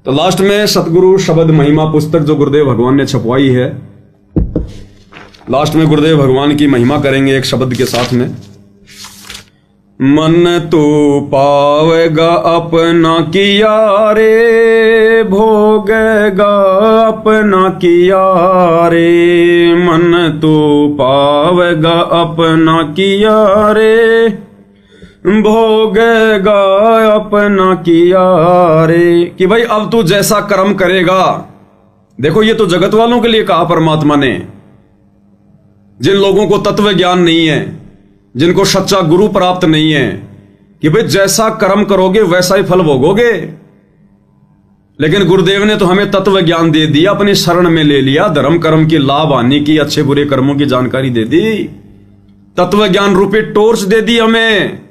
तो लास्ट में सतगुरु शब्द महिमा पुस्तक जो गुरुदेव भगवान ने छपवाई है, लास्ट में गुरुदेव भगवान की महिमा करेंगे एक शब्द के साथ में। मन तू पावेगा अपना किया रे, भोगेगा अपना किया रे। मन तू पावेगा अपना किया रे, भोगेगा अपना किया रे। कि भाई अब तू जैसा कर्म करेगा, देखो ये तो जगत वालों के लिए कहा परमात्मा ने, जिन लोगों को तत्व ज्ञान नहीं है, जिनको सच्चा गुरु प्राप्त नहीं है, कि भाई जैसा कर्म करोगे वैसा ही फल भोगोगे। लेकिन गुरुदेव ने तो हमें तत्व ज्ञान दे दिया, अपनी शरण में ले लिया, धर्म कर्म की लाभ हानि की, अच्छे बुरे कर्मों की जानकारी दे दी, तत्व ज्ञान रूपी टॉर्च दे दी हमें।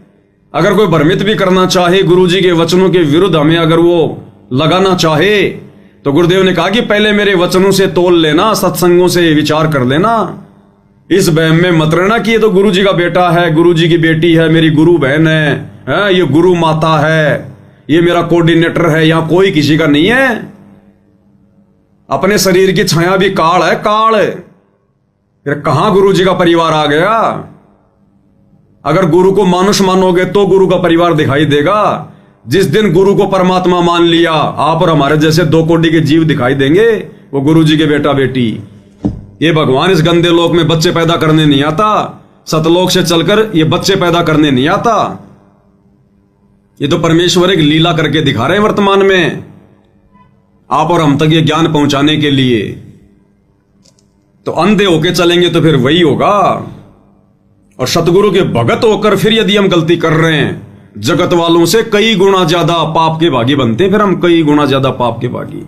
अगर कोई भ्रमित भी करना चाहे, गुरुजी के वचनों के विरुद्ध हमें अगर वो लगाना चाहे, तो गुरुदेव ने कहा कि पहले मेरे वचनों से तोल लेना, सत्संगों से विचार कर लेना, इस वहम में मत रहना कि ये तो गुरुजी का बेटा है, गुरुजी की बेटी है, मेरी गुरु बहन है, ये गुरु माता है, ये मेरा कोऑर्डिनेटर है, यहां कोई किसी का नहीं है। अपने शरीर की छाया भी काल है, काल। फिर कहां गुरुजी का परिवार आ गया? अगर गुरु को मानुष मानोगे तो गुरु का परिवार दिखाई देगा। जिस दिन गुरु को परमात्मा मान लिया, आप और हमारे जैसे 2 कोटि के जीव दिखाई देंगे, वो गुरुजी के बेटा बेटी। ये भगवान इस गंदे लोक में बच्चे पैदा करने नहीं आता, सतलोक से चलकर ये बच्चे पैदा करने नहीं आता। ये तो परमेश्वर एक लीला करके दिखा रहे हैं वर्तमान में, आप और हम तक ये ज्ञान पहुंचाने के लिए। तो अंधे होके चलेंगे तो फिर वही होगा। और सतगुरु के भगत होकर फिर यदि हम गलती कर रहे हैं, जगत वालों से कई गुना ज्यादा पाप के भागी बनते हैं, फिर हम कई गुना ज्यादा पाप के भागी।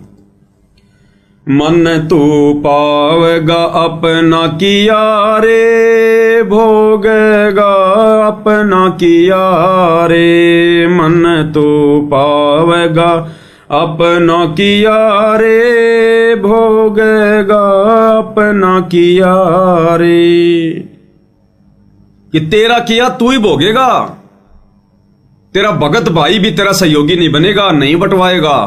मन तू पावेगा अपना किया रे, भोगेगा अपना किया रे। मन तू पावेगा अपना किया रे, भोगेगा अपना किया रे। कि तेरा किया तू ही भोगेगा, तेरा भगत भाई भी तेरा सहयोगी नहीं बनेगा, नहीं बंटवाएगा।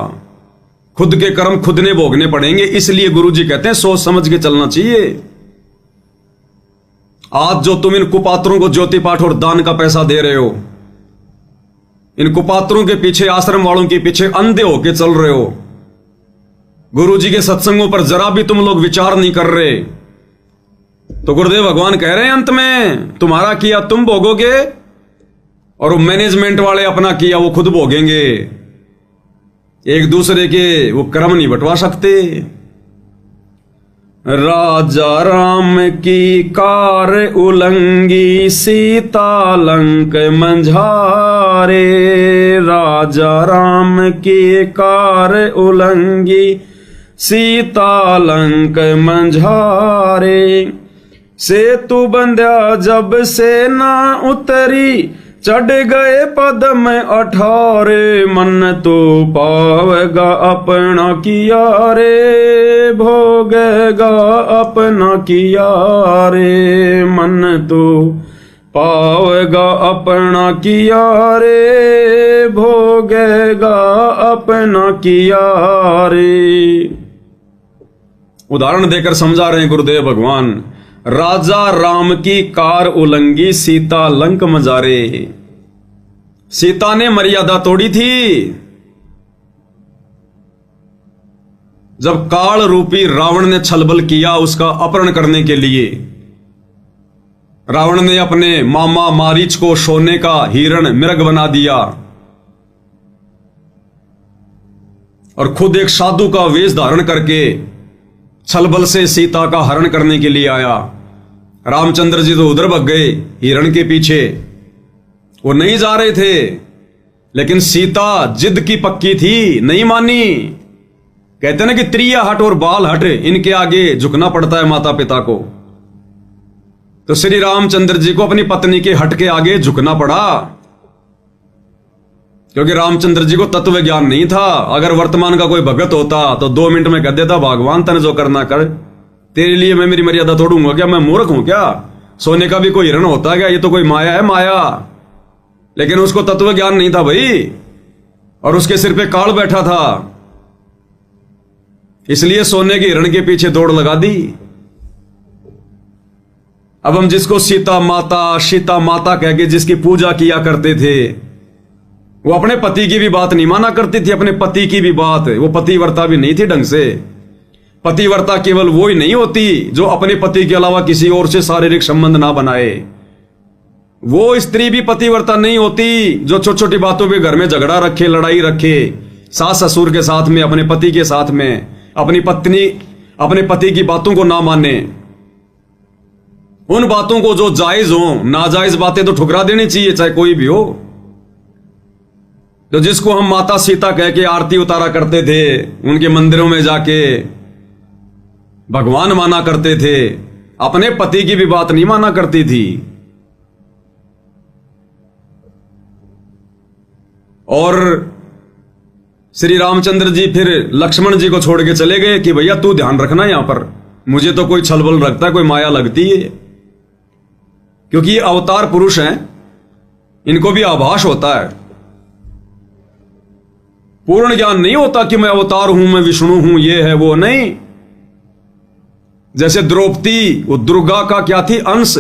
खुद के कर्म खुद ने भोगने पड़ेंगे। इसलिए गुरुजी कहते हैं सोच समझ के चलना चाहिए। आज जो तुम इन कुपात्रों को ज्योति पाठ और दान का पैसा दे रहे हो, इन कुपात्रों के पीछे, आश्रम वालों के पीछे अंधे होके चल रहे हो, गुरुजी के सत्संगों पर जरा भी तुम लोग विचार नहीं कर रहे, तो गुरुदेव भगवान कह रहे हैं अंत में तुम्हारा किया तुम भोगोगे, और मैनेजमेंट वाले अपना किया वो खुद भोगेंगे। एक दूसरे के वो कर्म नहीं बंटवा सकते। राजा राम की कार उलंगी, सीता लंक मंझारे। राजा राम की कार उलंगी, सीता लंक मंझारे। सेतु बंध्या जब से ना उतरी, चढ़ गए पद में 18। मन तो पावेगा अपना किया रे, भोगेगा अपना किया रे। मन तो पावेगा अपना किया रे, भोगेगा अपना किया रे। उदाहरण देकर समझा रहे हैं गुरुदेव भगवान। राजा राम की कार उलंगी, सीता लंक मजारे। सीता ने मर्यादा तोड़ी थी। जब काल रूपी रावण ने छलबल किया उसका अपहरण करने के लिए, रावण ने अपने मामा मारीच को सोने का हिरण मृग बना दिया और खुद एक साधु का वेश धारण करके छलबल से सीता का हरण करने के लिए आया। रामचंद्र जी तो उधर भग गए हिरण के पीछे, वो नहीं जा रहे थे, लेकिन सीता जिद की पक्की थी, नहीं मानी। कहते ना कि त्रिया हट और बाल हट, इनके आगे झुकना पड़ता है माता पिता को। तो श्री रामचंद्र जी को अपनी पत्नी के हट के आगे झुकना पड़ा, क्योंकि रामचंद्र जी को तत्व ज्ञान नहीं था। अगर वर्तमान का कोई भगत होता तो 2 मिनट में कह देता भगवान तने जो करना कर, तेरे लिए मैं मेरी मर्यादा तोड़ूंगा क्या? मैं मूर्ख हूं क्या? सोने का भी कोई हिरण होता है क्या? ये तो कोई माया है, माया। लेकिन उसको तत्व ज्ञान नहीं था भाई, और उसके सिर पे काल बैठा था। इसलिए सोने के हिरण के पीछे दौड़ लगा दी। अब हम जिसको सीता माता कह के जिसकी पूजा किया करते थे, वो अपने पति की भी बात नहीं माना करती थी, अपने पति की भी बात। वो पतिव्रता भी नहीं थी ढंग से। पतिव्रता केवल वो ही नहीं होती जो अपने पति के अलावा किसी और से शारीरिक संबंध ना बनाए। वो स्त्री भी पतिव्रता नहीं होती जो छोटी छोटी बातों पे घर में झगड़ा रखे, लड़ाई रखे, सास ससुर के साथ में, अपने पति के साथ में, अपनी पत्नी अपने पति की बातों को ना माने। उन बातों को जो जायज हो, नाजायज बातें तो ठुकरा देनी चाहिए, चाहे कोई भी हो। तो जिसको हम माता सीता कह के आरती उतारा करते थे, उनके मंदिरों में जाके भगवान माना करते थे, अपने पति की भी बात नहीं माना करती थी। और श्री रामचंद्र जी फिर लक्ष्मण जी को छोड़ के चले गए कि भैया तू ध्यान रखना यहां पर, मुझे तो कोई छलबल रखता है, कोई माया लगती है। क्योंकि ये अवतार पुरुष हैं, इनको भी आभास होता है, पूर्ण ज्ञान नहीं होता कि मैं अवतार हूं, मैं विष्णु हूं, ये है वो नहीं। जैसे द्रौपदी, वो दुर्गा का क्या थी, अंश,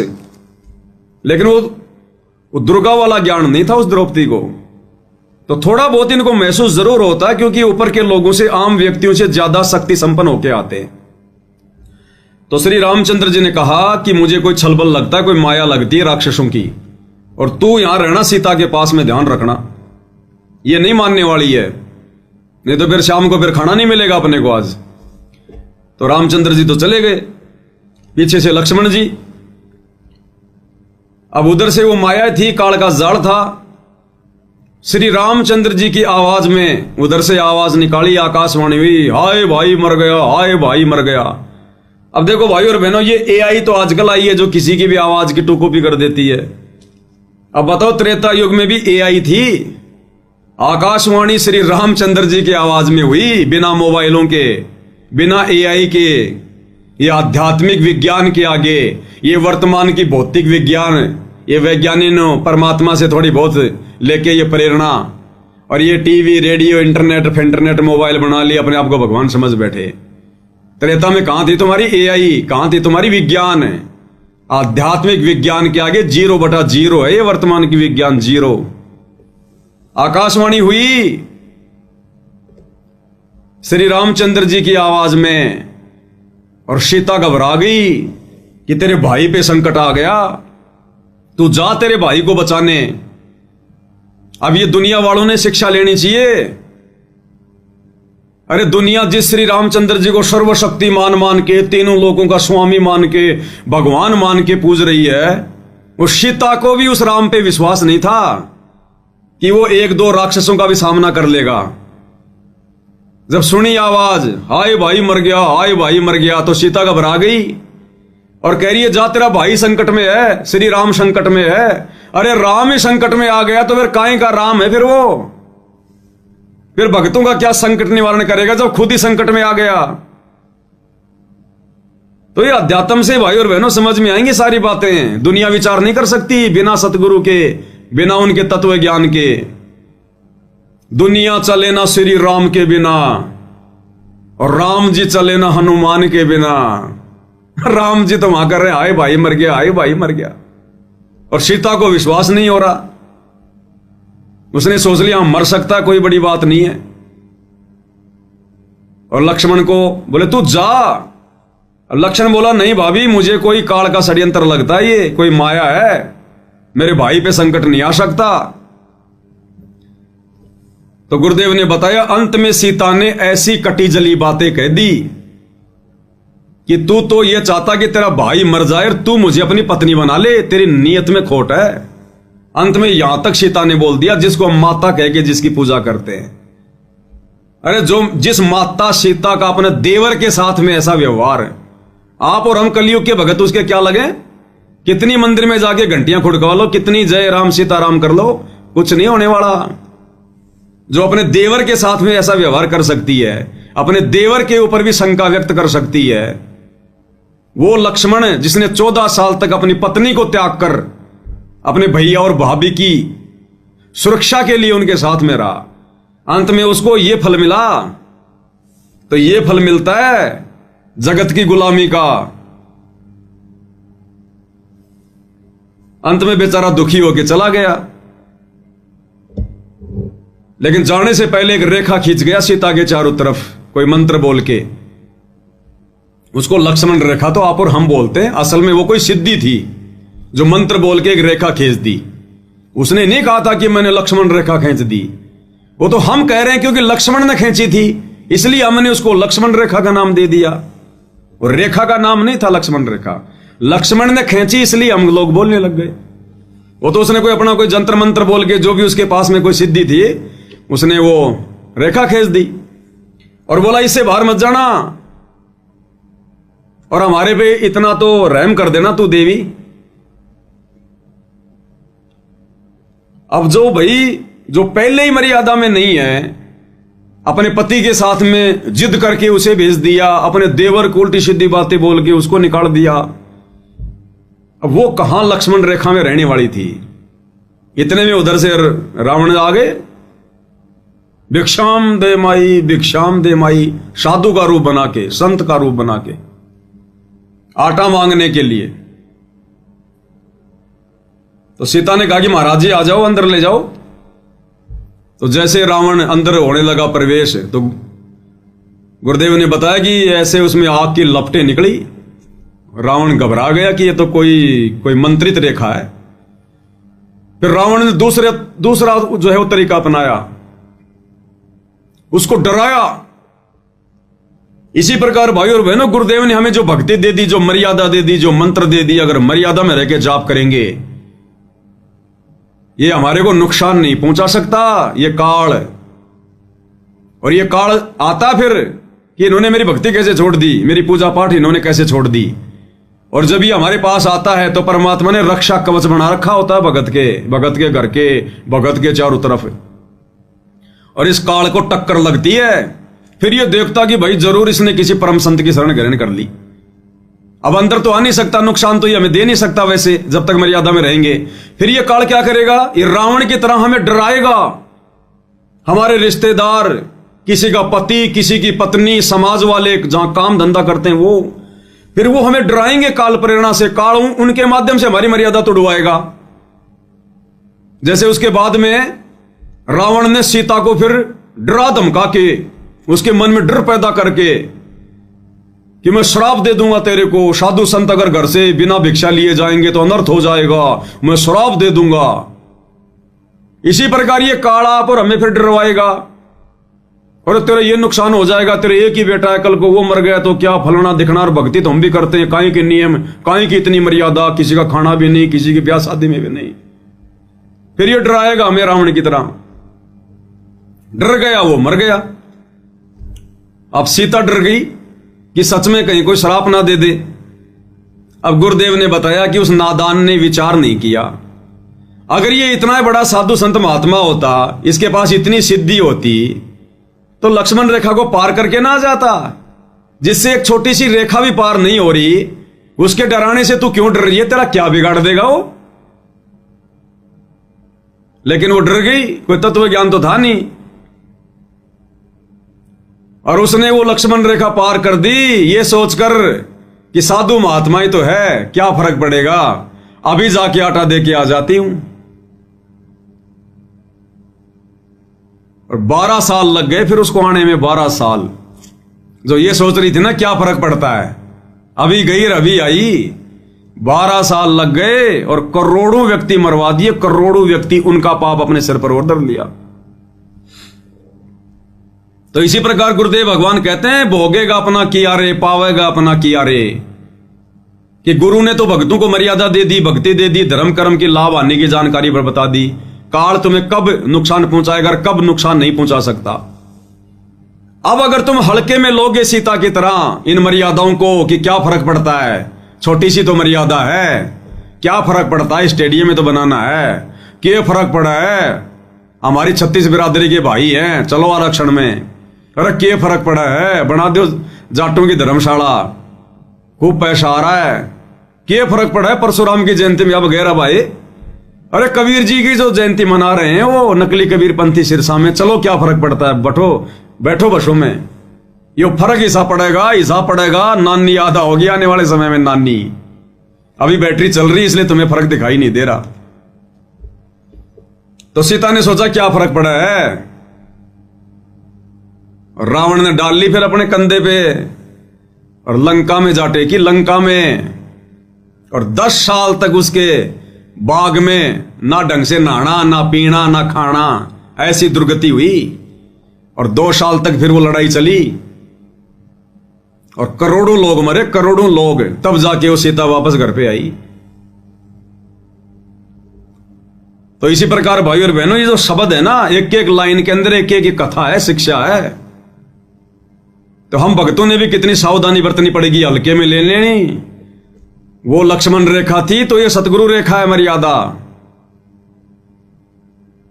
लेकिन वो दुर्गा वाला ज्ञान नहीं था उस द्रौपदी को। तो थोड़ा बहुत इनको महसूस जरूर होता है, क्योंकि ऊपर के लोगों से, आम व्यक्तियों से ज्यादा शक्ति संपन्न होके आते हैं। तो श्री रामचंद्र जी ने कहा कि मुझे कोई छलबल लगता है, कोई माया लगती है राक्षसों की, और तू यहां रहना सीता के पास में, ध्यान रखना, ये नहीं मानने वाली है, नहीं तो फिर शाम को फिर खाना नहीं मिलेगा अपने को आज। तो रामचंद्र जी तो चले गए, पीछे से लक्ष्मण जी। अब उधर से वो माया थी, काल का जाल था। श्री रामचंद्र जी की आवाज में उधर से आवाज निकाली, आकाशवाणी हुई, हाय भाई मर गया, हाय भाई मर गया। अब देखो भाई और बहनों, ये एआई तो आजकल आई है जो किसी की भी आवाज की टू कॉपी कर देती है। अब बताओ, त्रेता युग में भी एआई थी? आकाशवाणी श्री रामचंद्र जी की आवाज में हुई, बिना मोबाइलों के, बिना एआई के। ये आध्यात्मिक विज्ञान के आगे, ये वर्तमान की भौतिक विज्ञान, ये वैज्ञानिक परमात्मा से थोड़ी बहुत लेके ये प्रेरणा, और ये टीवी, रेडियो, इंटरनेट, मोबाइल बना लिया, अपने आप को भगवान समझ बैठे। त्रेता में कहां थी तुम्हारी एआई, कहां थी तुम्हारी विज्ञान? आध्यात्मिक विज्ञान के आगे 0/0 है ये वर्तमान की विज्ञान, 0। आकाशवाणी हुई श्री रामचंद्र जी की आवाज में, और सीता घबरा गई कि तेरे भाई पे संकट आ गया, तू जा तेरे भाई को बचाने। अब ये दुनिया वालों ने शिक्षा लेनी चाहिए। अरे दुनिया जिस श्री रामचंद्र जी को सर्वशक्तिमान मान के, तीनों लोगों का स्वामी मान के, भगवान मान के पूज रही है, वो सीता को भी उस राम पे विश्वास नहीं था कि वो 1-2 राक्षसों का भी सामना कर लेगा। जब सुनी आवाज, हाय भाई मर गया, हाय भाई मर गया, तो सीता घबरा गई और कह रही है, जा तेरा भाई संकट में है, श्री राम संकट में है। अरे राम ही संकट में आ गया तो फिर काहे का राम है फिर वो? फिर भक्तों का क्या संकट निवारण करेगा जब खुद ही संकट में आ गया? तो ये अध्यात्म से भाई और बहनों समझ में आएंगी सारी बातें। दुनिया विचार नहीं कर सकती बिना सतगुरु के, बिना उनके तत्व ज्ञान के। दुनिया चले ना श्री राम के बिना, और राम जी चले ना हनुमान के बिना। राम जी तो वहां कर रहे, हाय भाई मर गया, हाय भाई मर गया, और सीता को विश्वास नहीं हो रहा। उसने सोच लिया मर सकता है, कोई बड़ी बात नहीं है। और लक्ष्मण को बोले तू जा। लक्ष्मण बोला, नहीं भाभी, मुझे कोई काल का षड्यंत्र लगता है, ये कोई माया है, मेरे भाई पे संकट नहीं आ सकता। तो गुरुदेव ने बताया, अंत में सीता ने ऐसी कटी जली बातें कह दी कि तू तो ये चाहता कि तेरा भाई मर जाए और तू मुझे अपनी पत्नी बना ले, तेरी नीयत में खोट है। अंत में यहां तक सीता ने बोल दिया, जिसको हम माता कह के जिसकी पूजा करते हैं। अरे जिस माता सीता का अपने देवर के साथ में ऐसा व्यवहार है, आप और हम कलयुग के भगत उसके क्या लगे? कितनी मंदिर में जाके घंटियां खुड़कवा लो, कितनी जय राम सीताराम कर लो, कुछ नहीं होने वाला। जो अपने देवर के साथ में ऐसा व्यवहार कर सकती है, अपने देवर के ऊपर भी शंका व्यक्त कर सकती है, वो लक्ष्मण जिसने 14 साल तक अपनी पत्नी को त्याग कर अपने भैया और भाभी की सुरक्षा के लिए उनके साथ में रहा, अंत में उसको यह फल मिला तो ये फल मिलता है जगत की गुलामी का। अंत में बेचारा दुखी होकर चला गया, लेकिन जाने से पहले एक रेखा खींच गया सीता के चारों तरफ, कोई मंत्र बोल के। उसको लक्ष्मण रेखा तो आप और हम बोलते हैं, असल में वो कोई सिद्धि थी जो मंत्र बोल के एक रेखा खींच दी। उसने नहीं कहा था कि मैंने लक्ष्मण रेखा खींच दी, वो तो हम कह रहे हैं क्योंकि लक्ष्मण ने खींची थी इसलिए हमने उसको लक्ष्मण रेखा का नाम दे दिया। और रेखा का नाम नहीं था लक्ष्मण रेखा, लक्ष्मण ने खींची इसलिए हम लोग बोलने लग गए। वो तो उसने कोई अपना कोई जंत्र मंत्र बोल के, जो भी उसके पास में कोई सिद्धि थी, उसने वो रेखा खींच दी और बोला इससे बाहर मत जाना और हमारे पे इतना तो रहम कर देना तू देवी। अब जो भाई जो पहले ही मर्यादा में नहीं है, अपने पति के साथ में जिद करके उसे भेज दिया, अपने देवर को उल्टी सीधी बातें बोल के उसको निकाल दिया, अब वो कहां लक्ष्मण रेखा में रहने वाली थी। इतने में उधर से रावण आ गए, भिक्षाम दे माई भिक्षाम दे माई, साधु का रूप बना के, संत का रूप बना के आटा मांगने के लिए। तो सीता ने कहा कि महाराज जी आ जाओ, अंदर ले जाओ। तो जैसे रावण अंदर होने लगा प्रवेश, तो गुरुदेव ने बताया कि ऐसे उसमें आग की लपटें निकली। रावण घबरा गया कि ये तो कोई मंत्रित रेखा है। फिर रावण ने दूसरा जो है वो तरीका अपनाया, उसको डराया। इसी प्रकार भाई और बहनों, गुरुदेव ने हमें जो भक्ति दे दी, जो मर्यादा दे दी, जो मंत्र दे दी, अगर मर्यादा में रह के जाप करेंगे, ये हमारे को नुकसान नहीं पहुंचा सकता। ये काल, और ये काल आता फिर कि इन्होंने मेरी भक्ति कैसे छोड़ दी, मेरी पूजा पाठ इन्होंने कैसे छोड़ दी। और जब ये हमारे पास आता है तो परमात्मा ने रक्षा कवच बना रखा होता है भगत के घर के, भगत के चारों तरफ। और इस काल को टक्कर लगती है, फिर ये देखता कि भाई जरूर इसने किसी परम संत की शरण ग्रहण कर ली। अब अंदर तो आ नहीं सकता, नुकसान तो ये हमें दे नहीं सकता वैसे, जब तक मर्यादा में रहेंगे। फिर ये काल क्या करेगा, ये रावण की तरह हमें डराएगा। हमारे रिश्तेदार, किसी का पति, किसी की पत्नी, समाज वाले जहां काम धंधा करते हैं वो, फिर वो हमें डराएंगे काल प्रेरणा से। काल उनके माध्यम से हमारी मर्यादा तो डुबाएगा। जैसे उसके बाद में रावण ने सीता को फिर डरा धमका के, उसके मन में डर पैदा करके कि मैं श्राप दे दूंगा तेरे को, साधु संत अगर घर से बिना भिक्षा लिए जाएंगे तो अनर्थ हो जाएगा, मैं श्राप दे दूंगा। इसी प्रकार ये काला पर हमें फिर डरवाएगा, और तेरे ये नुकसान हो जाएगा, तेरे एक ही बेटा है, कल को वो मर गया तो क्या फलना दिखना। और भक्ति तो हम भी करते हैं, काहे के नियम, काहे की इतनी मर्यादा, किसी का खाना भी नहीं, किसी की ब्याह शादी में भी नहीं। फिर ये डराएगा हमें रावण की तरह। डर गया, वो मर गया। अब सीता डर गई कि सच में कहीं कोई श्राप ना दे दे। अब गुरुदेव ने बताया कि उस नादान ने विचार नहीं किया। अगर ये इतना बड़ा साधु संत महात्मा होता, इसके पास इतनी सिद्धि होती, तो लक्ष्मण रेखा को पार करके ना जाता। जिससे एक छोटी सी रेखा भी पार नहीं हो रही, उसके डराने से तू क्यों डर रही है, तेरा क्या बिगाड़ देगा वो। लेकिन वो डर गई, कोई तत्व ज्ञान तो था नहीं, और उसने वो लक्ष्मण रेखा पार कर दी, ये सोचकर कि साधु महात्मा ही तो है, क्या फर्क पड़ेगा, अभी जाके आटा दे के आ जाती हूं। और 12 साल लग गए फिर उसको आने में, 12 साल। जो ये सोच रही थी ना क्या फर्क पड़ता है, अभी गई अभी आई, 12 साल लग गए और करोड़ों व्यक्ति मरवा दिए। करोड़ों व्यक्ति उनका पाप अपने सिर पर और धर लिया। तो इसी प्रकार गुरुदेव भगवान कहते हैं, भोगेगा अपना किया रे, पावेगा अपना किया रे। कि गुरु ने तो भक्तों को मर्यादा दे दी, भक्ति दे दी, धर्म कर्म की लाभ आने की जानकारी पर बता दी। काल तुम्हें कब नुकसान पहुंचाएगा, कब नुकसान नहीं पहुंचा सकता। अब अगर तुम हल्के में लोगे सीता की तरह इन मर्यादाओं को, कि क्या फर्क पड़ता है, छोटी सी तो मर्यादा है, क्या फर्क पड़ता है, स्टेडियम में तो बनाना है, क्या फर्क पड़ा है, हमारी 36 बिरादरी के भाई हैं, चलो आरक्षण में, अरे क्या फर्क पड़ा है, बना दो जाटों की धर्मशाला, खूब पैसा आ रहा है, क्या फर्क पड़ा है, परशुराम की जयंती में अब गैर भाई, अरे कबीर जी की जो जयंती मना रहे हैं वो नकली कबीर पंथी सिरसा में, चलो क्या फर्क पड़ता है, बैठो बसों में। ये फर्क हिस्सा पड़ेगा नानी आधा होगी आने वाले समय में। नानी अभी बैटरी चल रही इसलिए तुम्हें फर्क दिखाई नहीं दे रहा। तो सीता ने सोचा क्या फर्क पड़ा है, रावण ने डाल ली फिर अपने कंधे पे और लंका में जा टेकी, लंका में। और 10 साल तक उसके बाग में ना ढंग से नहाना, ना पीना, ना खाना, ऐसी दुर्गति हुई। और 2 साल तक फिर वो लड़ाई चली और करोड़ों लोग मरे, करोड़ों लोग। तब जाके वो सीता वापस घर पे आई। तो इसी प्रकार भाई और बहनों, ये जो शब्द है ना, एक एक लाइन के अंदर एक एक कथा है, शिक्षा है। तो हम भक्तों ने भी कितनी सावधानी बरतनी पड़ेगी, हल्के में ले लेनी। वो लक्ष्मण रेखा थी तो ये सतगुरु रेखा है, मर्यादा।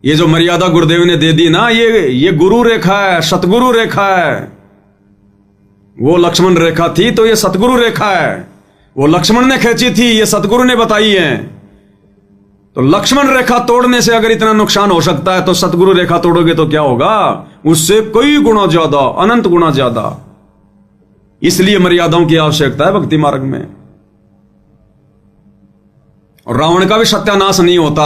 ये जो मर्यादा गुरुदेव ने दे दी ना, ये गुरु रेखा है, सतगुरु रेखा है। वो लक्ष्मण रेखा थी तो ये सतगुरु रेखा है। वो लक्ष्मण ने खींची थी, ये सतगुरु ने बताई है। तो लक्ष्मण रेखा तोड़ने से अगर इतना नुकसान हो सकता है तो सतगुरु रेखा तोड़ोगे तो क्या होगा, उससे कई गुना ज्यादा, अनंत गुना ज्यादा। इसलिए मर्यादाओं की आवश्यकता है भक्ति मार्ग में। और रावण का भी सत्यानाश नहीं होता।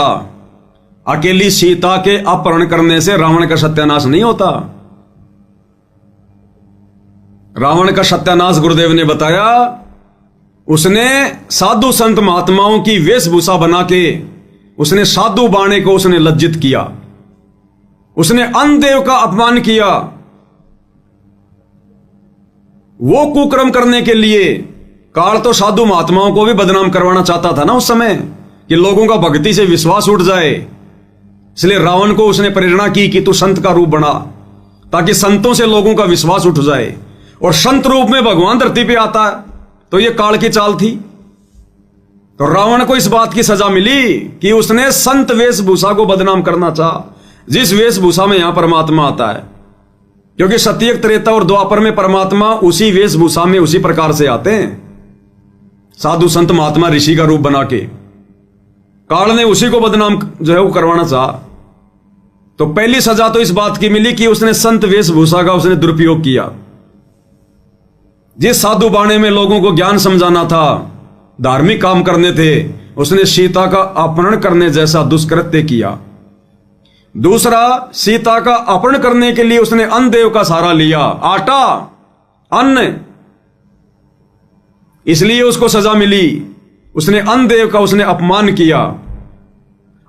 अकेली सीता के अपहरण करने से रावण का सत्यानाश नहीं होता। रावण का सत्यानाश गुरुदेव ने बताया, उसने साधु संत महात्माओं की वेशभूषा बना के उसने साधु बाणे को उसने लज्जित किया, उसने अन्नदेव का अपमान किया। वो कुकर्म करने के लिए काल तो साधु महात्माओं को भी बदनाम करवाना चाहता था ना उस समय, कि लोगों का भक्ति से विश्वास उठ जाए। इसलिए रावण को उसने प्रेरणा की कि तू संत का रूप बना, ताकि संतों से लोगों का विश्वास उठ जाए। और संत रूप में भगवान धरती पे आता है, तो ये काल की चाल थी। तो रावण को इस बात की सजा मिली कि उसने संत वेशभूषा को बदनाम करना चाहा, जिस वेशभूषा में यहां परमात्मा आता है। क्योंकि सत्ययुग, त्रेता और द्वापर में परमात्मा उसी वेशभूषा में उसी प्रकार से आते हैं, साधु संत महात्मा ऋषि का रूप बना के। काल ने उसी को बदनाम जो है वो करवाना चाहा। तो पहली सजा तो इस बात की मिली कि उसने संत वेशभूषा का उसने दुरुपयोग किया। जिस साधु बाणे में लोगों को ज्ञान समझाना था, धार्मिक काम करने थे, उसने सीता का अपहरण करने जैसा दुष्कृत्य किया। दूसरा, सीता का अपहरण करने के लिए उसने अन्नदेव का सहारा लिया, आटा, अन्न, इसलिए उसको सजा मिली। उसने अन्नदेव का उसने अपमान किया,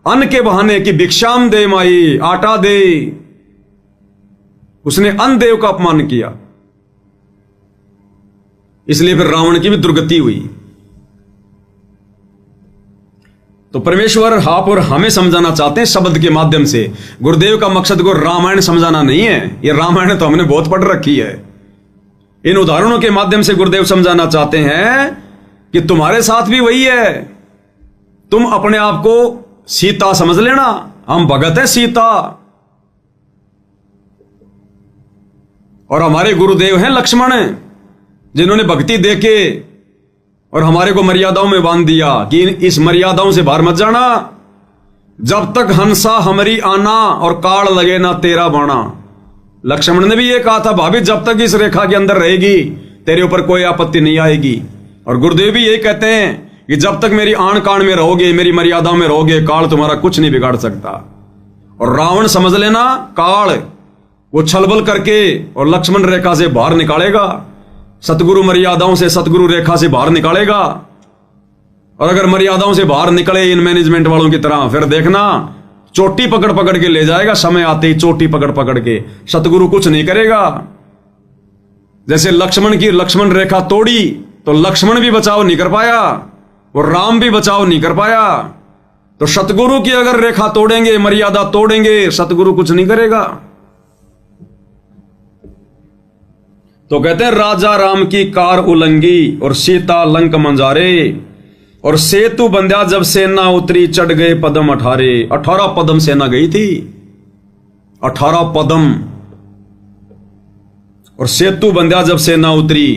अन्न के बहाने कि भिक्षाम दे माई, आटा दे। उसने अन्नदेव का अपमान किया, इसलिए फिर रावण की भी दुर्गति हुई। तो परमेश्वर आप और हमें समझाना चाहते हैं शब्द के माध्यम से। गुरुदेव का मकसद को रामायण समझाना नहीं है, ये रामायण तो हमने बहुत पढ़ रखी है। इन उदाहरणों के माध्यम से गुरुदेव समझाना चाहते हैं कि तुम्हारे साथ भी वही है। तुम अपने आप को सीता समझ लेना, हम भगत है सीता, और हमारे गुरुदेव हैं लक्ष्मण, जिन्होंने भक्ति देके और हमारे को मर्यादाओं में बांध दिया कि इस मर्यादाओं से बाहर मत जाना। जब तक हंसा हमारी आना और काल लगे ना तेरा बाणा। लक्ष्मण ने भी ये कहा था, भाभी जब तक इस रेखा के अंदर रहेगी तेरे ऊपर कोई आपत्ति नहीं आएगी। और गुरुदेव भी यही कहते हैं कि जब तक मेरी आन कान में रहोगे, मेरी मर्यादाओं में रहोगे, काल तुम्हारा कुछ नहीं बिगाड़ सकता। और रावण समझ लेना, काल वो छलबल करके और लक्ष्मण रेखा से बाहर निकालेगा, सतगुरु मर्यादाओं से, सतगुरु रेखा से बाहर निकालेगा। और अगर मर्यादाओं से बाहर निकले इन मैनेजमेंट वालों की तरह, फिर देखना चोटी पकड़ पकड़ के ले जाएगा, समय आते ही चोटी पकड़ पकड़ के। सतगुरु कुछ नहीं करेगा। जैसे लक्ष्मण की लक्ष्मण रेखा तोड़ी तो लक्ष्मण भी बचाव नहीं कर पाया और राम भी बचाव नहीं कर पाया। तो सतगुरु की अगर रेखा तोड़ेंगे, मर्यादा तोड़ेंगे, सतगुरु कुछ नहीं करेगा। तो कहते हैं राजा राम की कार उलंगी और सीता लंक मंजारे, और सेतु बंध्या जब सेना उतरी चढ़ गए पदम 18 पदम सेना गई थी, 18 पदम। और सेतु बंध्या जब सेना उतरी,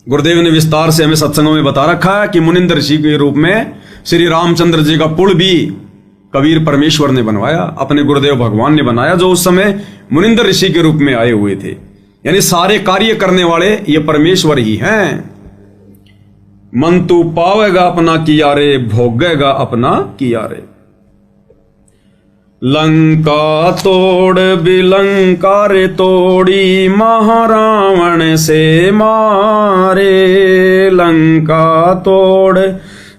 गुरुदेव ने विस्तार से हमें सत्संगों में बता रखा है कि मुनिंदर ऋषि के रूप में श्री रामचंद्र जी का पुल भी कबीर परमेश्वर ने बनवाया, अपने गुरुदेव भगवान ने बनाया, जो उस समय मुनिंदर ऋषि के रूप में आए हुए थे। यानी सारे कार्य करने वाले ये परमेश्वर ही हैं। मन तू पावेगा अपना किया रे, भोगेगा अपना किया रे। लंका तोड़ बिलंका रे तोड़ी, महारावण से मारे। लंका तोड़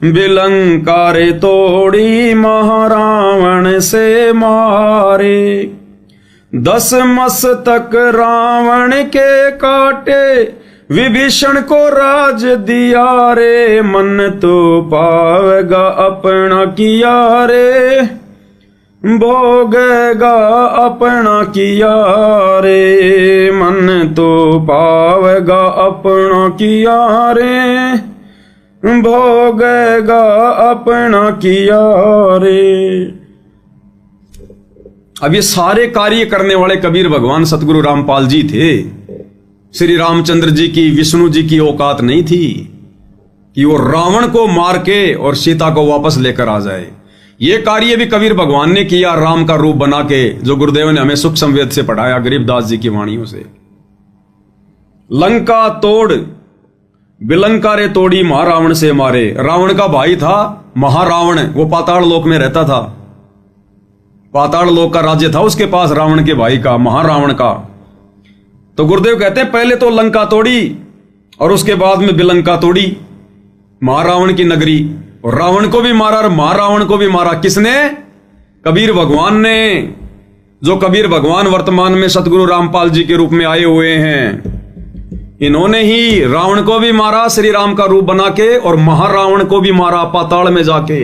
बिलंका रे तोड़ी, महारावण से मारे। 10 मस्तक रावण के काटे, विभीषण को राज दिया रे। मन तो पावेगा अपना किया रे, भोगेगा अपना किया रे। मन तो पावेगा अपना किया रे, भोगेगा अपना किया रे। अब ये सारे कार्य करने वाले कबीर भगवान सतगुरु रामपाल जी थे। श्री रामचंद्र जी की, विष्णु जी की औकात नहीं थी कि वो रावण को मार के और सीता को वापस लेकर आ जाए। ये कार्य भी कबीर भगवान ने किया, राम का रूप बना के, जो गुरुदेव ने हमें सुख संवेद से पढ़ाया, गरीबदास जी की वाणियों से। लंका तोड़ बिलंका रे तोड़ी, महारावण से मारे। रावण का भाई था महारावण, वो पाताल लोक में रहता था। पाताल लोक का राज्य था उसके पास, रावण के भाई का, महारावण का। तो गुरुदेव कहते हैं पहले तो लंका तोड़ी और उसके बाद में बिलंका तोड़ी, महारावण की नगरी। और रावण को भी मारा और महारावण को भी मारा। किसने? कबीर भगवान ने। जो कबीर भगवान वर्तमान में सतगुरु रामपाल जी के रूप में आए हुए हैं, इन्होंने ही रावण को भी मारा श्री राम का रूप बना के, और महारावण को भी मारा पाताल में जाके,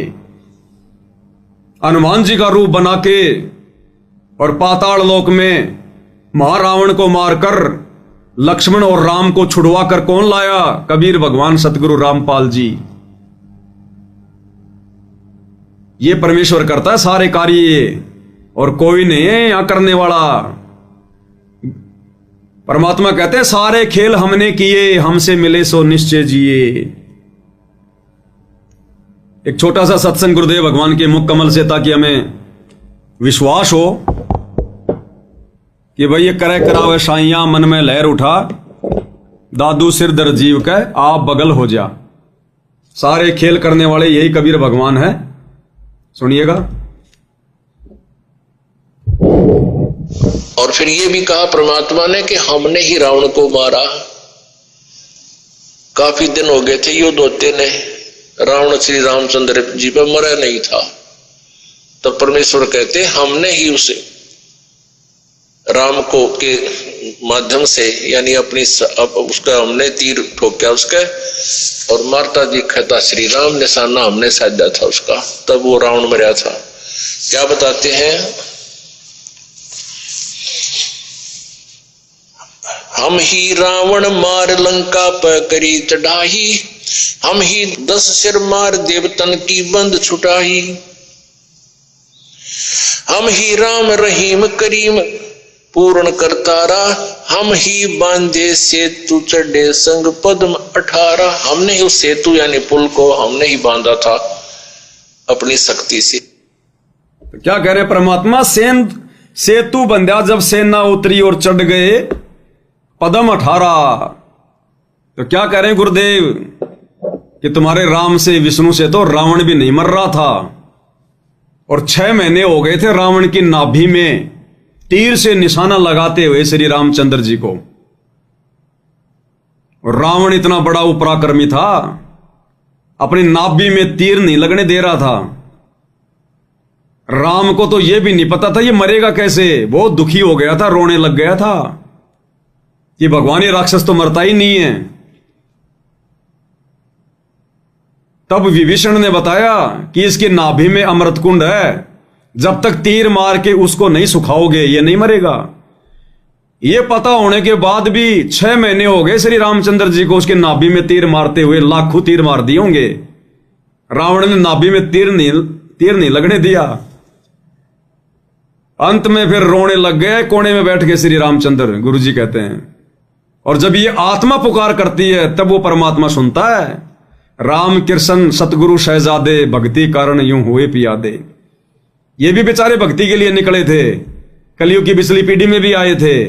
हनुमान जी का रूप बना के। और पाताल लोक में महारावण को मारकर लक्ष्मण और राम को छुड़वा कर कौन लाया? कबीर भगवान सतगुरु रामपाल जी। ये परमेश्वर करता है सारे कार्य, और कोई नहीं है यहां करने वाला। परमात्मा कहते हैं सारे खेल हमने किए, हमसे मिले सो निश्चय जिए। एक छोटा सा सत्संग गुरुदेव भगवान के मुख कमल से, ताकि हमें विश्वास हो कि भाई ये करे करावे साइया, मन में लहर उठा, दादू सिर दर जीव का आप बगल हो जा। सारे खेल करने वाले यही कबीर भगवान है। सुनिएगा। और फिर ये भी कहा परमात्मा ने कि हमने ही रावण को मारा। काफी दिन हो गए थे युद्ध होते ने, रावण श्री रामचंद्र जी पर मरा नहीं था। तब परमेश्वर कहते हमने ही उसे राम को के माध्यम से, यानी अपनी उसका हमने तीर ठोका उसका, और मारता दिखा था श्री राम, निशाना हमने साधा था उसका, तब वो रावण मरा था। क्या बताते हैं? हम ही रावण मार लंका पर करी चढ़ाई, हम ही 10 सिर मार देवतन की बंद छुटाई। हम ही राम रहीम करीम पूर्ण करतारा, हम ही बांधे सेतु चढ़े संग पद्म 18। हमने ही उस सेतु यानी पुल को हमने ही बांधा था अपनी शक्ति से। तो क्या कह रहे परमात्मा? सेतु बंधा जब सेना उतरी और चढ़ गए पदम 18। तो क्या कह रहे हैं गुरुदेव कि तुम्हारे राम से, विष्णु से तो रावण भी नहीं मर रहा था, और 6 महीने हो गए थे रावण की नाभि में तीर से निशाना लगाते हुए श्री रामचंद्र जी को। और रावण इतना बड़ा उपराक्रमी था, अपनी नाभि में तीर नहीं लगने दे रहा था। राम को तो यह भी नहीं पता था ये मरेगा कैसे। बहुत दुखी हो गया था, रोने लग गया था कि भगवान ये राक्षस तो मरता ही नहीं है। तब विभीषण ने बताया कि इसकी नाभि में अमृत कुंड है, जब तक तीर मार के उसको नहीं सुखाओगे ये नहीं मरेगा। ये पता होने के बाद भी 6 महीने हो गए श्री रामचंद्र जी को उसके नाभि में तीर मारते हुए। लाखों तीर मार दिए होंगे, रावण ने नाभि में तीर नहीं लगने दिया। अंत में फिर रोने लग गए कोने में बैठ के श्री रामचंद्र, गुरुजी कहते हैं। और जब ये आत्मा पुकार करती है तब वो परमात्मा सुनता है। राम कृष्ण सतगुरु शहजादे, भक्ति कारण यूं हुए पियादे। ये भी बेचारे भक्ति के लिए निकले थे, कलयुग की पिछली पीढ़ी में भी आए थे,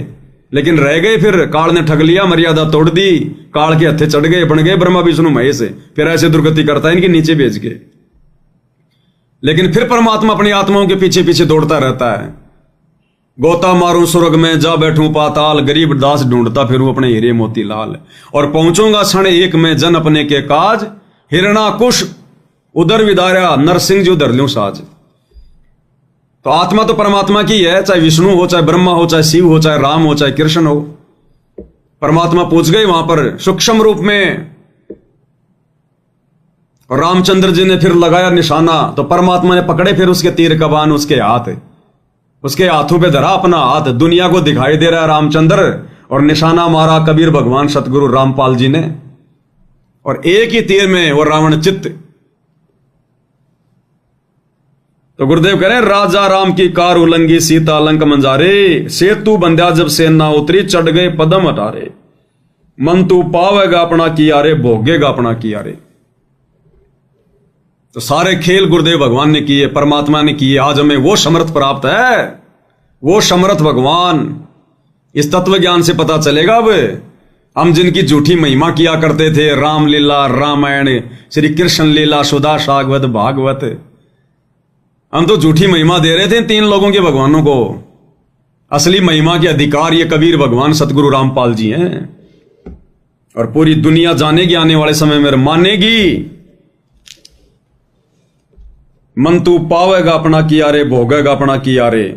लेकिन रह गए, फिर काल ने ठग लिया, मर्यादा तोड़ दी, काल के हत्थे चढ़ गए, बन गए ब्रह्मा विष्णु महेश, फिर ऐसे दुर्गति करता है इनके नीचे भेज के। लेकिन फिर परमात्मा अपनी आत्माओं के पीछे पीछे दौड़ता रहता है। गोता मारूं स्वर्ग में, जा बैठूं पाताल, गरीब दास ढूंढता फिरूं अपने हीरे मोती लाल, और पहुंचूंगा क्षण एक में जन अपने के काज, हिरणा कुश उधर विदारा, नरसिंह जी उधर लूं साज। तो आत्मा तो परमात्मा की है, चाहे विष्णु हो, चाहे ब्रह्मा हो, चाहे शिव हो, चाहे राम हो, चाहे कृष्ण हो। परमात्मा पहुंच गए वहां पर सूक्ष्म रूप में, और रामचंद्र जी ने फिर लगाया निशाना, तो परमात्मा ने पकड़े फिर उसके तीर कमान, उसके हाथ, उसके हाथों पे धरा अपना हाथ, दुनिया को दिखाई दे रहा है रामचंद्र, और निशाना मारा कबीर भगवान सतगुरु रामपाल जी ने, और एक ही तीर में वो रावण चित्त। तो गुरुदेव कह रहे हैं, राजा राम की कार उलंगी, सीता लंक मंजारे, सेतु बंध्या जब सेना उतरी, चढ़ गए पदम अटारे, मन तू पावेगा अपना किया रे, भोगेगा अपना किया रे। तो सारे खेल गुरुदेव भगवान ने किए, परमात्मा ने किए। आज हमें वो समर्थ प्राप्त है, वो समर्थ भगवान। इस तत्व ज्ञान से पता चलेगा अब हम जिनकी झूठी महिमा किया करते थे, रामलीला, रामायण, श्री कृष्ण लीला, सुधा सागवत, भागवत, हम तो झूठी महिमा दे रहे थे 3 लोगों के भगवानों को। असली महिमा के अधिकार ये कबीर भगवान सतगुरु रामपाल जी हैं, और पूरी दुनिया जानेगी आने वाले समय में, मानेगी। मन तू पावेगा अपना किया रे, भोगेगा अपना किया रे।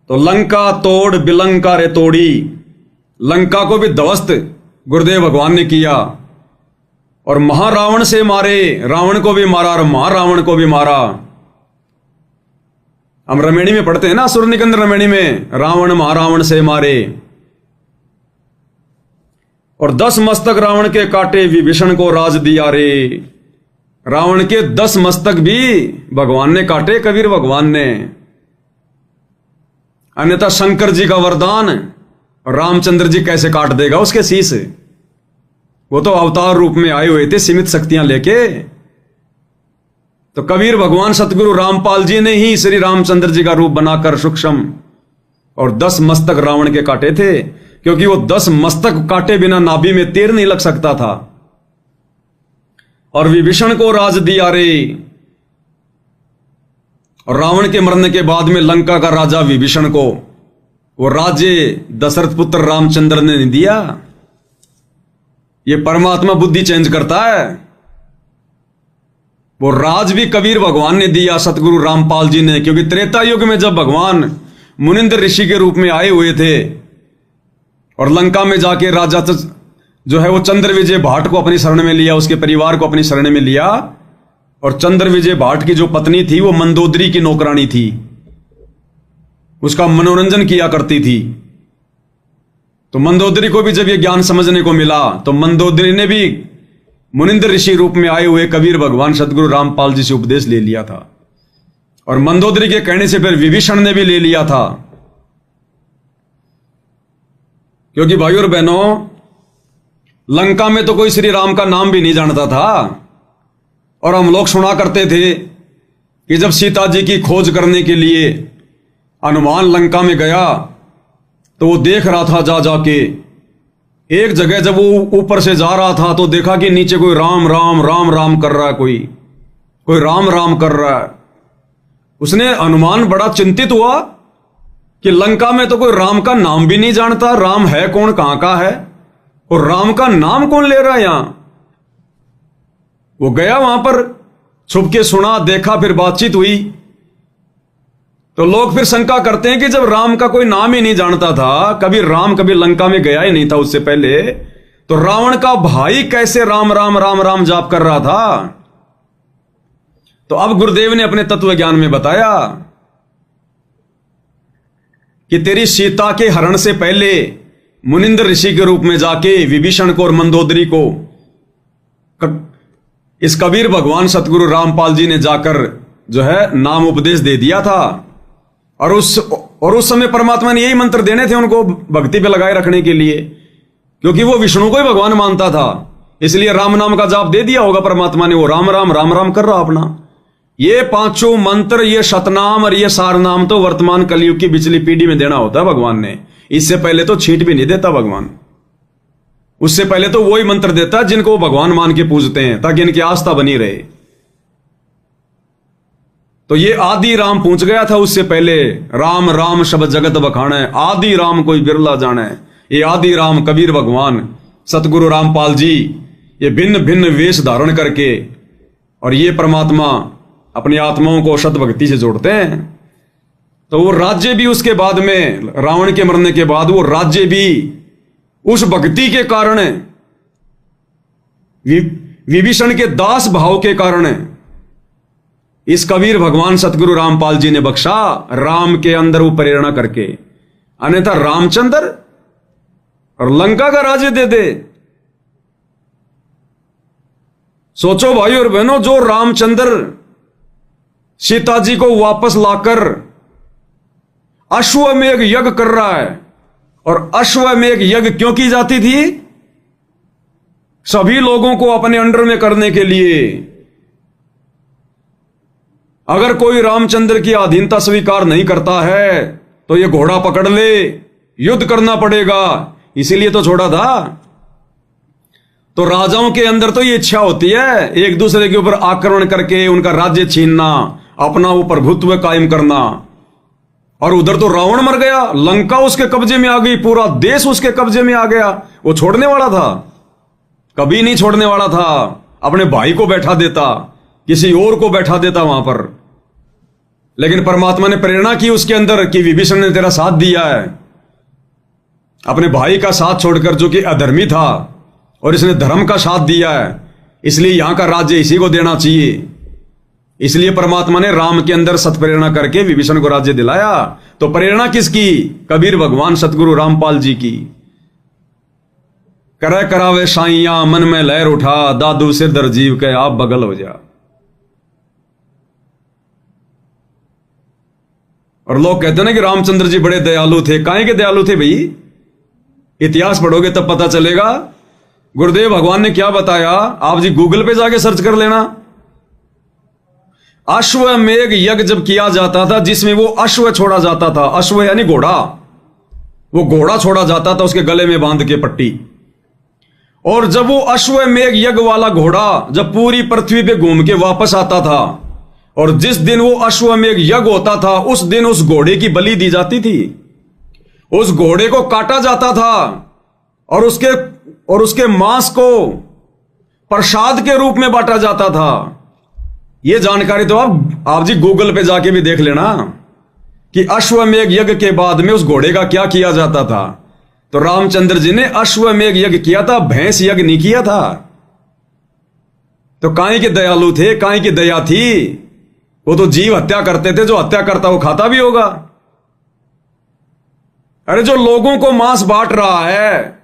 तो लंका तोड़ बिलंका रे तोड़ी, लंका को भी ध्वस्त गुरुदेव भगवान ने किया, और महारावण से मारे, रावण को भी मारा और महारावण को भी मारा। हम रमेणी में पढ़ते हैं ना, असुर निकंद रमेणी में, रावण महारावण से मारे, और 10 मस्तक रावण के काटे, विभीषण को राज दिया रे। रावण के 10 मस्तक भी भगवान ने काटे, कबीर भगवान ने। अन्यथा शंकर जी का वरदान रामचंद्र जी कैसे काट देगा उसके शीश? वो तो अवतार रूप में आए हुए थे सीमित शक्तियां लेके। तो कबीर भगवान सतगुरु रामपाल जी ने ही श्री रामचंद्र जी का रूप बनाकर सूक्ष्म और 10 मस्तक रावण के काटे थे, क्योंकि वो 10 मस्तक काटे बिना नाभि में तीर नहीं लग सकता था। और विभीषण को राज दिया रे। और रावण के मरने के बाद में लंका का राजा विभीषण को वो राज्य दशरथ पुत्र रामचंद्र ने नहीं दिया। ये परमात्मा बुद्धि चेंज करता है। वो राज भी कबीर भगवान ने दिया, सतगुरु रामपाल जी ने, क्योंकि त्रेता युग में जब भगवान मुनिंद्र ऋषि के रूप में आए हुए थे और लंका में जाके राजा जो है वो चंद्र विजय भाट को अपनी शरण में लिया, उसके परिवार को अपनी शरण में लिया। और चंद्र विजय भाट की जो पत्नी थी वो मंदोदरी की नौकरानी थी, उसका मनोरंजन किया करती थी। तो मंदोदरी को भी जब ये ज्ञान समझने को मिला तो मंदोदरी ने भी मुनिंद्र ऋषि रूप में आए हुए कबीर भगवान सतगुरु रामपाल जी से उपदेश ले लिया था। और मंदोदरी के कहने से फिर विभीषण ने भी ले लिया था। क्योंकि भाइयों और बहनों, लंका में तो कोई श्री राम का नाम भी नहीं जानता था। और हम लोग सुना करते थे कि जब सीता जी की खोज करने के लिए हनुमान लंका में गया तो वो देख रहा था जा जाके एक जगह, जब वो ऊपर से जा रहा था तो देखा कि नीचे कोई राम राम राम राम कर रहा है, कोई राम राम कर रहा है। उसने हनुमान बड़ा चिंतित हुआ कि लंका में तो कोई राम का नाम भी नहीं जानता, राम है कौन, कहां का है, और राम का नाम कौन ले रहा है यहां। वो गया वहां पर, छुप के सुना, देखा, फिर बातचीत हुई। तो लोग फिर शंका करते हैं कि जब राम का कोई नाम ही नहीं जानता था, कभी राम कभी लंका में गया ही नहीं था उससे पहले, तो रावण का भाई कैसे राम राम राम राम जाप कर रहा था। तो अब गुरुदेव ने अपने तत्व ज्ञान में बताया कि तेरी सीता के हरण से पहले मुनिंद्र ऋषि के रूप में जाके विभीषण को और मंदोदरी को इस कबीर भगवान सतगुरु रामपाल जी ने जाकर जो है नाम उपदेश दे दिया था। और उस समय परमात्मा ने यही मंत्र देने थे उनको भक्ति पे लगाए रखने के लिए, क्योंकि वो विष्णु को ही भगवान मानता था। इसलिए राम नाम का जाप दे दिया होगा परमात्मा ने, वो राम राम राम राम कर रहा अपना। ये 5 मंत्र, ये शतनाम और ये सारनाम तो वर्तमान कलयुग की पिछली पीढ़ी में देना होता है भगवान ने। इससे पहले तो छींट भी नहीं देता भगवान। उससे पहले तो वही मंत्र देता जिनको वो भगवान मान के पूजते हैं, ताकि इनकी आस्था बनी रहे। तो ये आदि राम पूछ गया था उससे पहले, राम राम शब्द जगत बखाने, आदि राम कोई बिरला जाने। ये आदि राम कबीर भगवान सतगुरु रामपाल जी ये भिन्न भिन्न वेश धारण करके और ये परमात्मा अपनी आत्माओं को शत भक्ति से जोड़ते हैं। तो वो राज्य भी उसके बाद में, रावण के मरने के बाद वो राज्य भी उस भक्ति के कारण, विभीषण के दास भाव के कारण इस कबीर भगवान सतगुरु रामपाल जी ने बख्शा, राम के अंदर वो प्रेरणा करके। अन्यथा रामचंद्र और लंका का राज्य दे दे। सोचो भाई और बहनों, जो रामचंद्र सीता जी को वापस लाकर अश्वमेध यज्ञ कर रहा है, और अश्वमेध यज्ञ क्यों की जाती थी? सभी लोगों को अपने अंडर में करने के लिए। अगर कोई रामचंद्र की अधीनता स्वीकार नहीं करता है तो ये घोड़ा पकड़ ले, युद्ध करना पड़ेगा, इसीलिए तो छोड़ा था। तो राजाओं के अंदर तो ये इच्छा होती है एक दूसरे के ऊपर आक्रमण करके उनका राज्य छीनना, अपना वो प्रभुत्व कायम करना। और उधर तो रावण मर गया, लंका उसके कब्जे में आ गई, पूरा देश उसके कब्जे में आ गया। वो छोड़ने वाला था? कभी नहीं छोड़ने वाला था। अपने भाई को बैठा देता, किसी और को बैठा देता वहां पर। लेकिन परमात्मा ने प्रेरणा की उसके अंदर कि विभीषण ने तेरा साथ दिया है, अपने भाई का साथ छोड़कर, जो कि अधर्मी था, और इसने धर्म का साथ दिया है, इसलिए यहां का राज्य इसी को देना चाहिए। इसलिए परमात्मा ने राम के अंदर सत्प्रेरणा करके विभीषण को राज्य दिलाया। तो प्रेरणा किसकी? कबीर भगवान सतगुरु रामपाल जी की। करे करावे साइया मन में लहर उठा, दादू सिर दर जीव के आप बगल हो जा। और लोग कहते हैं ना कि रामचंद्र जी बड़े दयालु थे। काहे के दयालु थे भाई? इतिहास पढ़ोगे तब पता चलेगा। गुरुदेव भगवान ने क्या बताया, आप जी गूगल पे जाके सर्च कर लेना। अश्वमेध यज्ञ जब किया जाता था, जिसमें वो अश्व छोड़ा जाता था, अश्व यानी घोड़ा, वो घोड़ा छोड़ा जाता था उसके गले में बांध के पट्टी। और जब वो अश्वमेध यज्ञ वाला घोड़ा जब पूरी पृथ्वी पे घूम के वापस आता था, और जिस दिन वो अश्वमेध यज्ञ होता था, उस दिन उस घोड़े की बलि दी जाती थी। उस घोड़े को काटा जाता था और उसके मांस को प्रसाद के रूप में बांटा जाता था। ये जानकारी तो आप जी गूगल पे जाके भी देख लेना कि अश्वमेध यज्ञ के बाद में उस घोड़े का क्या किया जाता था। तो रामचंद्र जी ने अश्वमेध यज्ञ किया था, भैंस यज्ञ नहीं किया था। तो काहे के दयालु थे, काहे की दया थी? वो तो जीव हत्या करते थे, जो हत्या करता वो खाता भी होगा। अरे जो लोगों को मांस बांट रहा है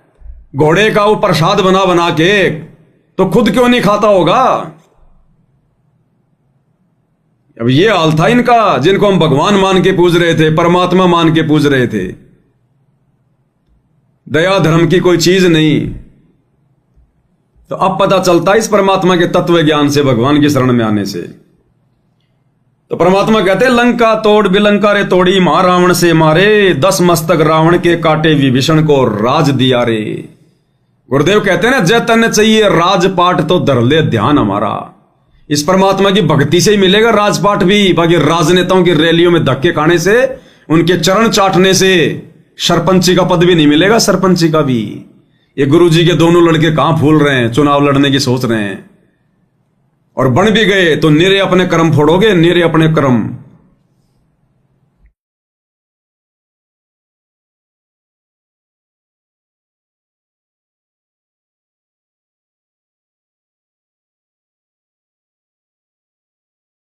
घोड़े का, वो प्रसाद बना बना के, तो खुद क्यों नहीं खाता होगा? अब ये हाल था इनका, जिनको हम भगवान मान के पूज रहे थे, परमात्मा मान के पूज रहे थे। दया धर्म की कोई चीज नहीं। तो अब पता चलता है इस परमात्मा के तत्व ज्ञान से, भगवान की शरण में आने से। तो परमात्मा कहते हैं, लंका तोड़ बिलंका रे तोड़ी, महारावण से मारे, 10 मस्तक रावण के काटे, विभीषण को राज दिया रे। गुरुदेव कहते हैं ना, जय तन चाहिए राजपाट तो धर ले ध्यान हमारा। इस परमात्मा की भक्ति से ही मिलेगा राजपाट भी। बाकी राजनेताओं की रैलियों में धक्के खाने से, उनके चरण चाटने से सरपंची का पद भी नहीं मिलेगा, सरपंची का भी। ये गुरुजी के दोनों लड़के कहां फूल रहे हैं, चुनाव लड़ने की सोच रहे हैं, और बन भी गए तो निरे अपने कर्म फोड़ोगे, निरे अपने कर्म।